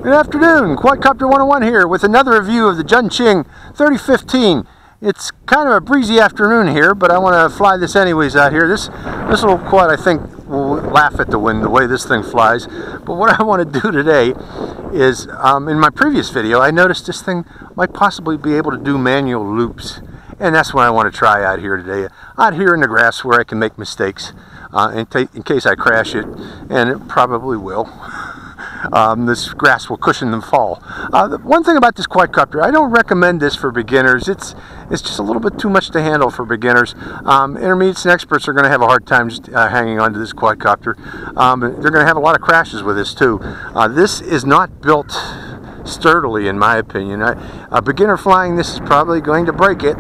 Good afternoon, Quadcopter 101 here with another review of the Juncheng 3015. It's kind of a breezy afternoon here, but I want to fly this anyways out here. This little quad, I think, will laugh at the wind the way this thing flies. But what I want to do today is, in my previous video, I noticed this thing might possibly be able to do manual loops. And that's what I want to try out here today. Out here in the grass where I can make mistakes in case I crash it, and it probably will. This grass will cushion them fall. One thing about this quadcopter, I don't recommend this for beginners. It's just a little bit too much to handle for beginners. Intermediates and experts are going to have a hard time just hanging on to this quadcopter. They're going to have a lot of crashes with this too. This is not built sturdily, in my opinion. A beginner flying this is probably going to break it.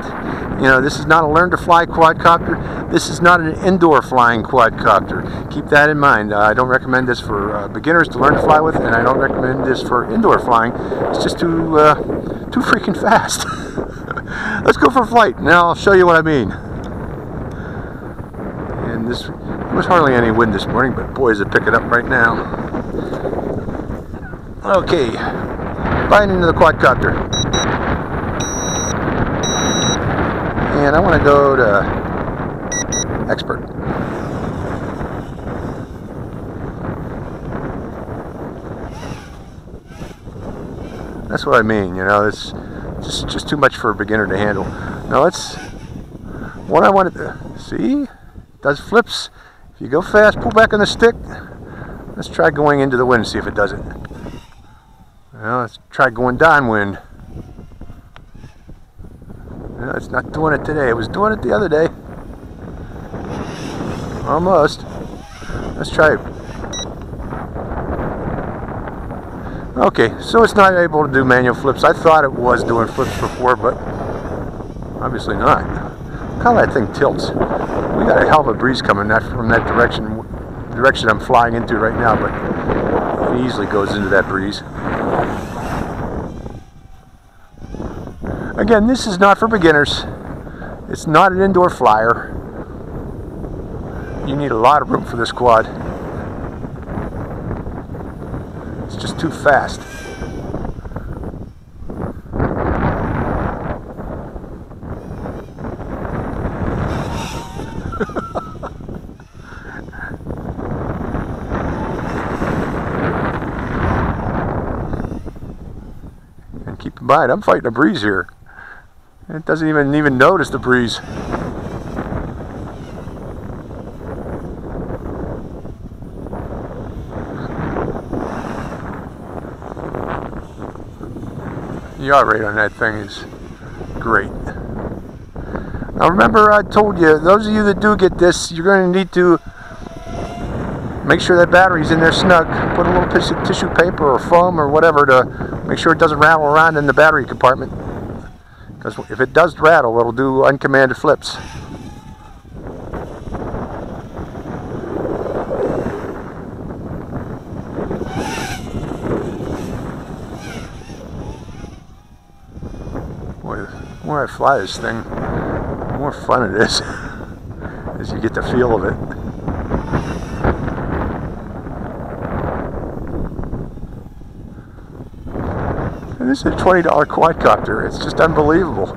You know, this is not a learn to fly quadcopter. This is not an indoor flying quadcopter. Keep that in mind. I don't recommend this for beginners to learn to fly with, and I don't recommend this for indoor flying. It's just too freaking fast. Let's go for a flight, and I'll show you what I mean. And there was hardly any wind this morning, but boy, is it picking up right now. Okay, flying into the quadcopter. And I want to go to expert. That's what I mean, you know, it's just too much for a beginner to handle. Now what I wanted to see, it does flips. If you go fast, pull back on the stick. Let's try going into the wind and see if it does it. Well, let's try going downwind. No, it's not doing it today. It was doing it the other day. Almost. Let's try it. Okay, so it's not able to do manual flips. I thought it was doing flips before, but obviously not. Look how that thing tilts. We got a hell of a breeze coming from that direction I'm flying into right now, but it easily goes into that breeze. Again, this is not for beginners. It's not an indoor flyer. You need a lot of room for this quad. It's just too fast. And keep in mind, I'm fighting a breeze here. It doesn't even notice the breeze. The yaw rate on that thing is great. Now remember, I told you, those of you that do get this, you're going to need to make sure that battery's in there snug. Put a little piece of tissue paper or foam or whatever to make sure it doesn't rattle around in the battery compartment. Because if it does rattle, it'll do uncommanded flips. Boy, the more I fly this thing, the more fun it is as you get the feel of it. And this is a $20 quadcopter. It's just unbelievable.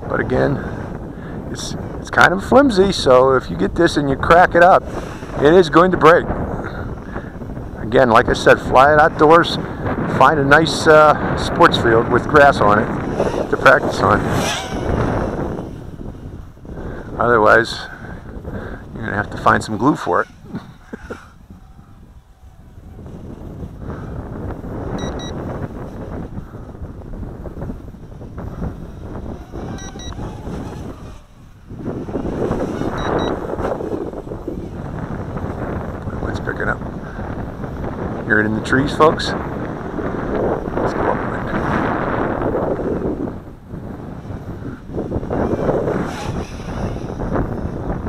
But again, it's kind of flimsy, so if you get this and you crack it up, it is going to break. Again, like I said, fly it outdoors, find a nice sports field with grass on it to practice on. Otherwise, you're going to have to find some glue for it. Picking up. Hear it in the trees, folks? Let's go upwind.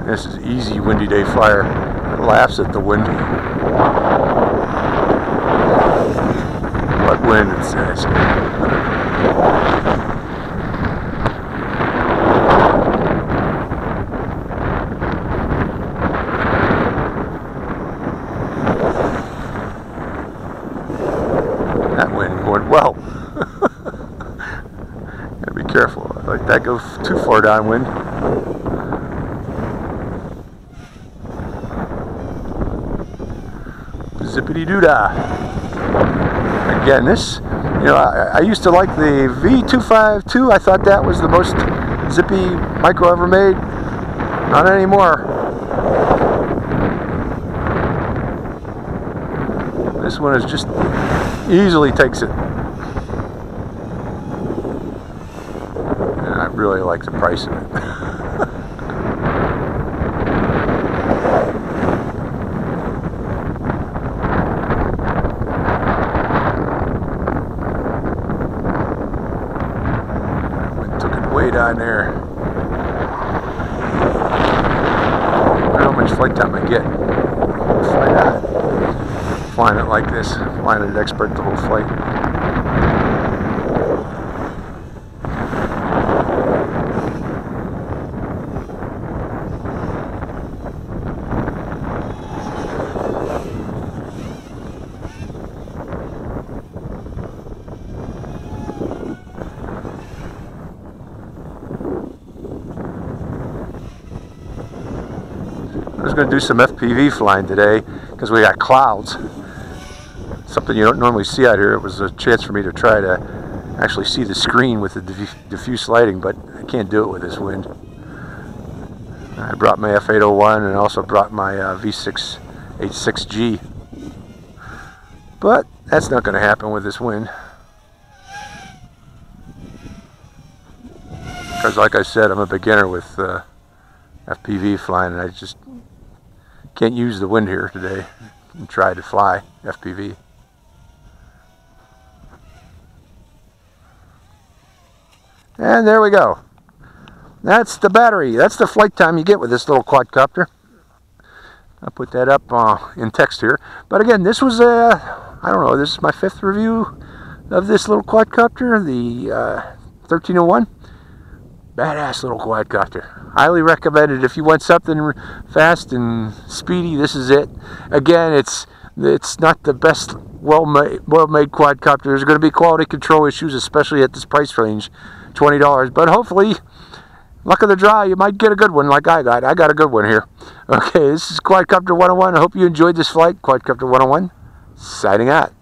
This is easy windy day flyer. It laughs at the wind. What wind, it says. Whoa. Gotta be careful. I let that go too far downwind. Zippity-doo-dah. Again, this, you know, I used to like the V252. I thought that was the most zippy micro ever made. Not anymore. This one is just easily takes it. And I really like the price of it. Took it way down there. I don't know how much flight time I get. We'll find out. Flying it like this, flying it at expert the whole flight. I was going to do some FPV flying today because we got clouds. Something you don't normally see out here. It was a chance for me to try to actually see the screen with the diffuse lighting, but I can't do it with this wind. I brought my F801 and also brought my V686G, but that's not going to happen with this wind. Because like I said, I'm a beginner with FPV flying, and I just can't use the wind here today and try to fly FPV. And there we go. That's the battery. That's the flight time you get with this little quadcopter. I'll put that up in text here. But again, this was I don't know, this is my 5th review of this little quadcopter, the 1301. Badass little quadcopter. Highly recommended. If you want something fast and speedy, this is it. Again, it's not the best well-made quadcopter. There's going to be quality control issues, especially at this price range, $20. But hopefully, luck of the draw, you might get a good one like I got. I got a good one here. Okay, this is Quadcopter 101. I hope you enjoyed this flight. Quadcopter 101, signing out.